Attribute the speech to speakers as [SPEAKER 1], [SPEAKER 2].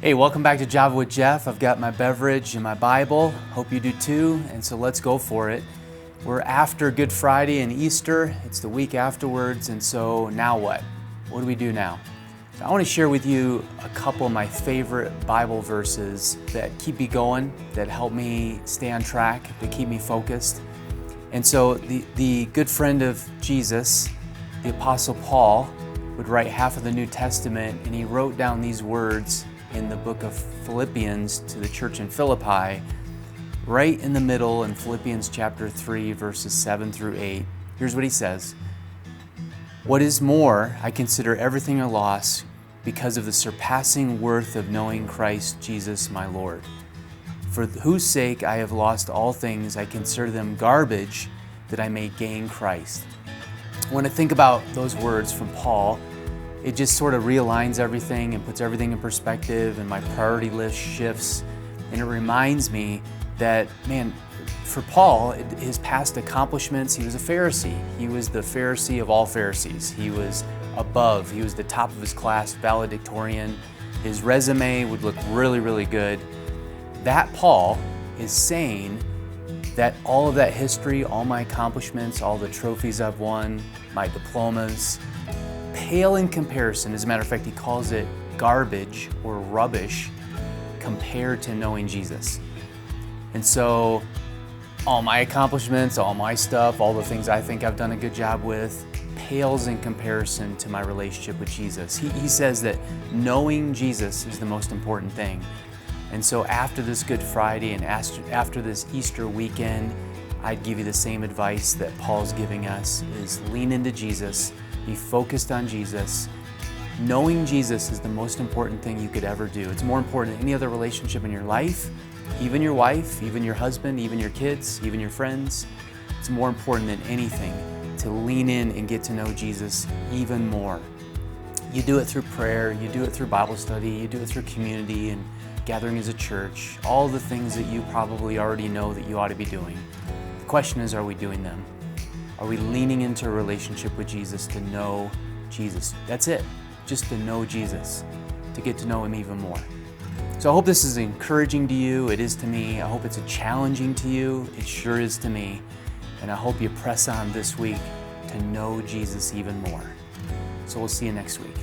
[SPEAKER 1] Hey, welcome back to Java with Jeff. I've got my beverage and my Bible. Hope you do too. And so let's go for it. We're after Good Friday and Easter. It's the week afterwards. And so now what? What do we do now? So I want to share with you a couple of my favorite Bible verses that keep me going, that help me stay on track, that keep me focused. And so the good friend of Jesus, the Apostle Paul, would write half of the New Testament, and he wrote down these words in the book of Philippians to the church in Philippi, right in the middle in Philippians chapter 3, verses 7 through 8. Here's what he says. What is more, I consider everything a loss because of the surpassing worth of knowing Christ Jesus my Lord, for whose sake I have lost all things. I consider them garbage that I may gain Christ. When I think about those words from Paul, it just sort of realigns everything and puts everything in perspective, and my priority list shifts. And it reminds me that, man, for Paul, his past accomplishments, he was a Pharisee. He was the Pharisee of all Pharisees. He was above, he was the top of his class, valedictorian. His resume would look really, really good. That Paul is saying that all of that history, all my accomplishments, all the trophies I've won, my diplomas, pale in comparison. As a matter of fact, he calls it garbage or rubbish compared to knowing Jesus. And so all my accomplishments, all my stuff, all the things I think I've done a good job with, pales in comparison to my relationship with Jesus. He says that knowing Jesus is the most important thing. And so after this Good Friday and after this Easter weekend, I'd give you the same advice that Paul's giving us, is lean into Jesus, be focused on Jesus. Knowing Jesus is the most important thing you could ever do. It's more important than any other relationship in your life, even your wife, even your husband, even your kids, even your friends. It's more important than anything to lean in and get to know Jesus even more. You do it through prayer, you do it through Bible study, you do it through community and gathering as a church, all the things that you probably already know that you ought to be doing. The question is, are we doing them? Are we leaning into a relationship with Jesus to know Jesus? That's it, just to know Jesus, to get to know Him even more. So I hope this is encouraging to you. It is to me. I hope it's challenging to you. It sure is to me. And I hope you press on this week to know Jesus even more. So we'll see you next week.